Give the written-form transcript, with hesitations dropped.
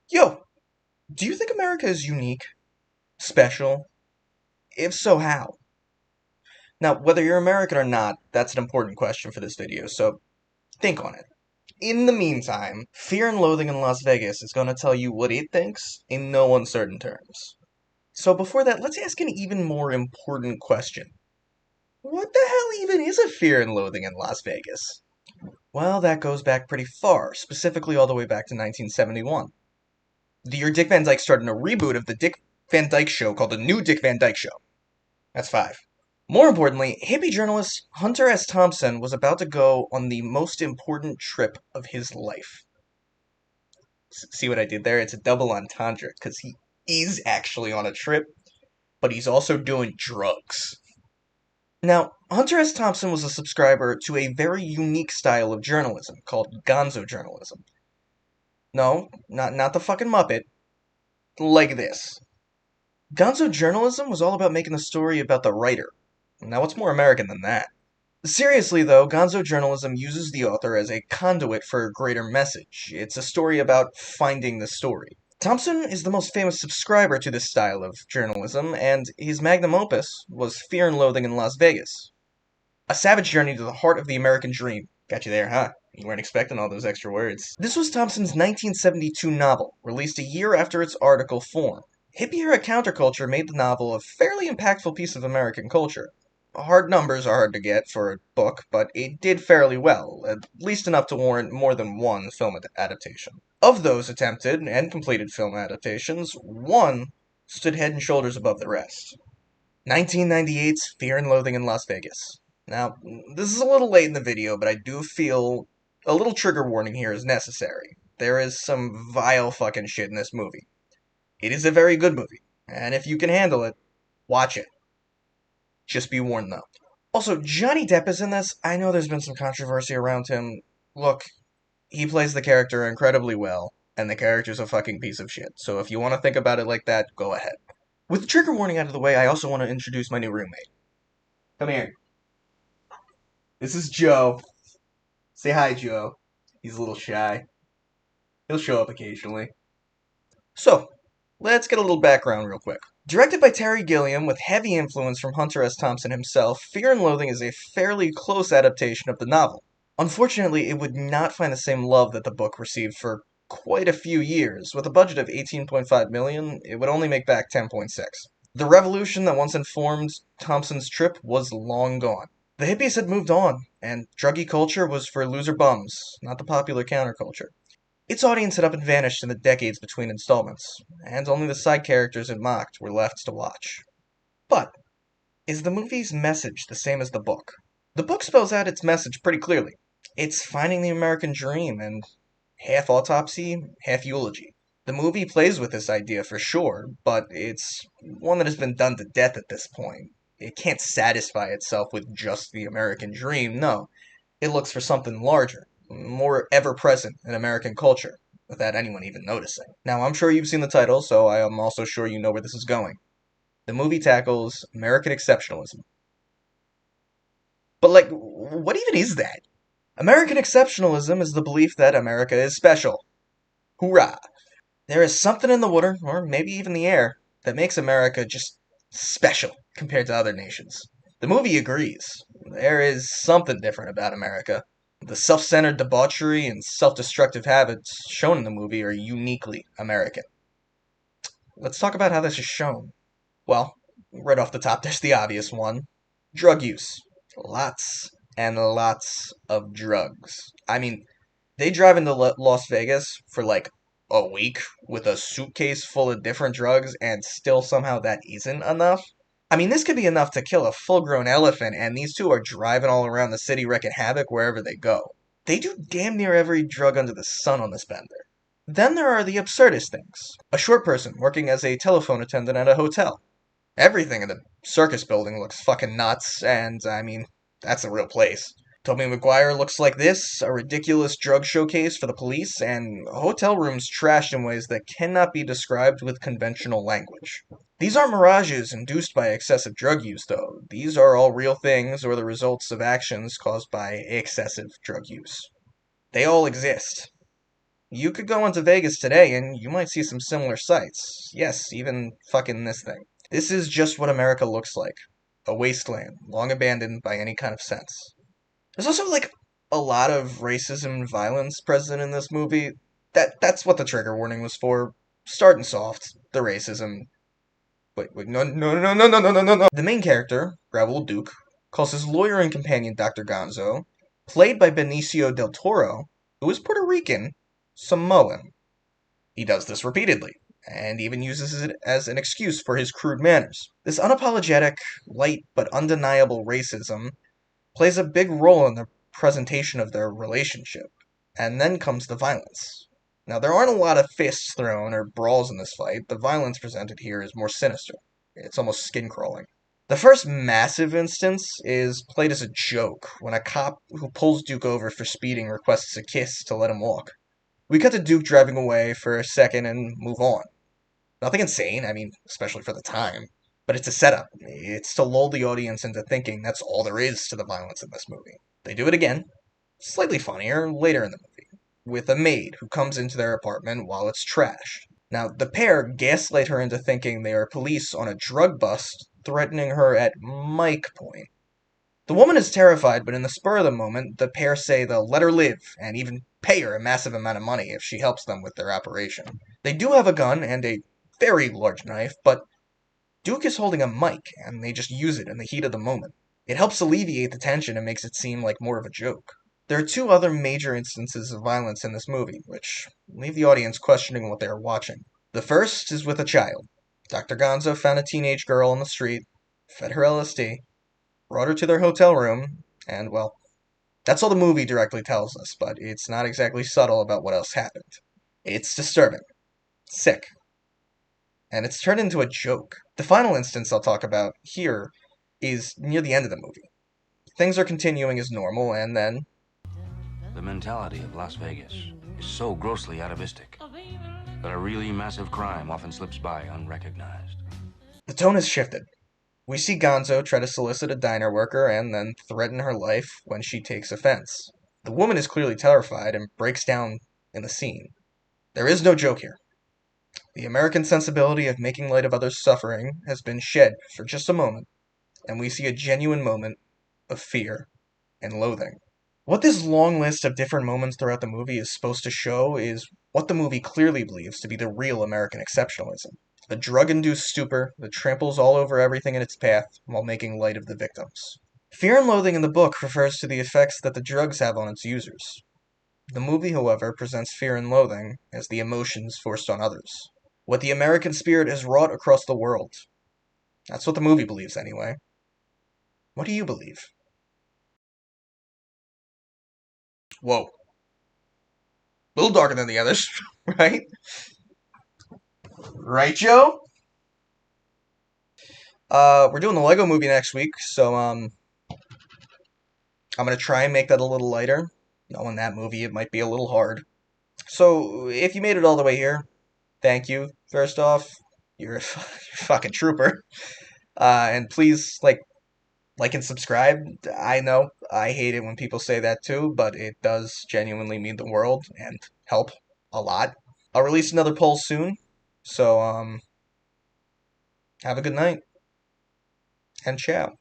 Yo, do you think America is unique? Special? If so, how? Now, whether you're American or not, that's an important question for this video, so think on it. In the meantime, Fear and Loathing in Las Vegas is going to tell you what it thinks in no uncertain terms. So before that, let's ask an even more important question. What the hell even is a Fear and Loathing in Las Vegas? Well, that goes back pretty far, specifically all the way back to 1971. The year Dick Van Dyke started a reboot of the Dick Van Dyke Show called The New Dick Van Dyke Show. That's five. More importantly, hippie journalist Hunter S. Thompson was about to go on the most important trip of his life. See what I did there? It's a double entendre, because he is actually on a trip, but he's also doing drugs. Now, Hunter S. Thompson was a subscriber to a very unique style of journalism called Gonzo Journalism. No, not the fucking Muppet. Like this. Gonzo Journalism was all about making a story about the writer. Now, what's more American than that? Seriously, though, Gonzo Journalism uses the author as a conduit for a greater message. It's a story about finding the story. Thompson is the most famous subscriber to this style of journalism, and his magnum opus was Fear and Loathing in Las Vegas. A savage journey to the heart of the American dream. Got you there, huh? You weren't expecting all those extra words. This was Thompson's 1972 novel, released a year after its article form. Hippie-era counterculture made the novel a fairly impactful piece of American culture. Hard numbers are hard to get for a book, but it did fairly well, at least enough to warrant more than one film adaptation. Of those attempted and completed film adaptations, one stood head and shoulders above the rest. 1998's Fear and Loathing in Las Vegas. Now, this is a little late in the video, but I do feel a little trigger warning here is necessary. There is some vile fucking shit in this movie. It is a very good movie, and if you can handle it, watch it. Just be warned, though. Also, Johnny Depp is in this. I know there's been some controversy around him. Look, he plays the character incredibly well, and the character's a fucking piece of shit. So if you want to think about it like that, go ahead. With the trigger warning out of the way, I also want to introduce my new roommate. Come here. This is Joe. Say hi, Joe. He's a little shy. He'll show up occasionally. So, let's get a little background real quick. Directed by Terry Gilliam with heavy influence from Hunter S. Thompson himself, Fear and Loathing is a fairly close adaptation of the novel. Unfortunately, it would not find the same love that the book received for quite a few years. With a budget of $18.5 million, it would only make back $10.6. The revolution that once informed Thompson's trip was long gone. The hippies had moved on, and druggy culture was for loser bums, not the popular counterculture. Its audience had up and vanished in the decades between installments, and only the side characters it mocked were left to watch. But, is the movie's message the same as the book? The book spells out its message pretty clearly. It's finding the American dream, and half autopsy, half eulogy. The movie plays with this idea for sure, but it's one that has been done to death at this point. It can't satisfy itself with just the American dream, no. It looks for something larger, more ever-present in American culture, without anyone even noticing. Now, I'm sure you've seen the title, so I am also sure you know where this is going. The movie tackles American exceptionalism. But, like, what even is that? American exceptionalism is the belief that America is special. Hoorah! There is something in the water, or maybe even the air, that makes America just special compared to other nations. The movie agrees. There is something different about America. The self-centered debauchery and self-destructive habits shown in the movie are uniquely American. Let's talk about how this is shown. Well, right off the top, there's the obvious one. Drug use. Lots and lots of drugs. I mean, they drive into Las Vegas for like a week with a suitcase full of different drugs, and still somehow that isn't enough. I mean, this could be enough to kill a full-grown elephant, and these two are driving all around the city wreaking havoc wherever they go. They do damn near every drug under the sun on this bender. Then there are the absurdist things. A short person working as a telephone attendant at a hotel. Everything in the circus building looks fucking nuts, and, I mean, that's a real place. Tobey Maguire looks like this, a ridiculous drug showcase for the police, and hotel rooms trashed in ways that cannot be described with conventional language. These aren't mirages induced by excessive drug use, though. These are all real things or the results of actions caused by excessive drug use. They all exist. You could go into Vegas today and you might see some similar sights. Yes, even fucking this thing. This is just what America looks like. A wasteland, long abandoned by any kind of sense. There's also like a lot of racism and violence present in this movie. That's what the trigger warning was for. Starting soft, the racism. Wait, no, no, no, no, no, no, no, no, no. The main character, Raoul Duke, calls his lawyer and companion Dr. Gonzo, played by Benicio del Toro, who is Puerto Rican, Samoan. He does this repeatedly, and even uses it as an excuse for his crude manners. This unapologetic, light but undeniable racism plays a big role in the presentation of their relationship. And then comes the violence. Now, there aren't a lot of fists thrown or brawls in this fight. The violence presented here is more sinister. It's almost skin crawling. The first massive instance is played as a joke when a cop who pulls Duke over for speeding requests a kiss to let him walk. We cut to Duke driving away for a second and move on. Nothing insane, I mean, especially for the time. But it's a setup. It's to lull the audience into thinking that's all there is to the violence in this movie. They do it again, slightly funnier, later in the movie, with a maid who comes into their apartment while it's trashed. Now, the pair gaslight her into thinking they are police on a drug bust, threatening her at mic point. The woman is terrified, but in the spur of the moment, the pair say they'll let her live and even pay her a massive amount of money if she helps them with their operation. They do have a gun and a very large knife, but Duke is holding a mic, and they just use it in the heat of the moment. It helps alleviate the tension and makes it seem like more of a joke. There are two other major instances of violence in this movie, which leave the audience questioning what they are watching. The first is with a child. Dr. Gonzo found a teenage girl on the street, fed her LSD, brought her to their hotel room, and, well, that's all the movie directly tells us, but it's not exactly subtle about what else happened. It's disturbing, sick, and it's turned into a joke. The final instance I'll talk about here is near the end of the movie. Things are continuing as normal, and then The mentality of Las Vegas is so grossly atavistic that a really massive crime often slips by unrecognized. the tone has shifted. We see Gonzo try to solicit a diner worker and then threaten her life when she takes offense. The woman is clearly terrified and breaks down in the scene. There is no joke here. The American sensibility of making light of others' suffering has been shed for just a moment, and we see a genuine moment of fear and loathing. What this long list of different moments throughout the movie is supposed to show is what the movie clearly believes to be the real American exceptionalism. A drug-induced stupor that tramples all over everything in its path while making light of the victims. Fear and Loathing in the book refers to the effects that the drugs have on its users. The movie, however, presents fear and loathing as the emotions forced on others. What the American spirit has wrought across the world. That's what the movie believes, anyway. What do you believe? Whoa. A little darker than the others, right? Right, Joe? We're doing the Lego movie next week, so I'm gonna try and make that a little lighter. Knowing that movie, it might be a little hard. So if you made it all the way here, thank you. First off, you're a fucking trooper. And please like and subscribe. I know I hate it when people say that too, but it does genuinely mean the world and help a lot. I'll release another poll soon, so have a good night and ciao.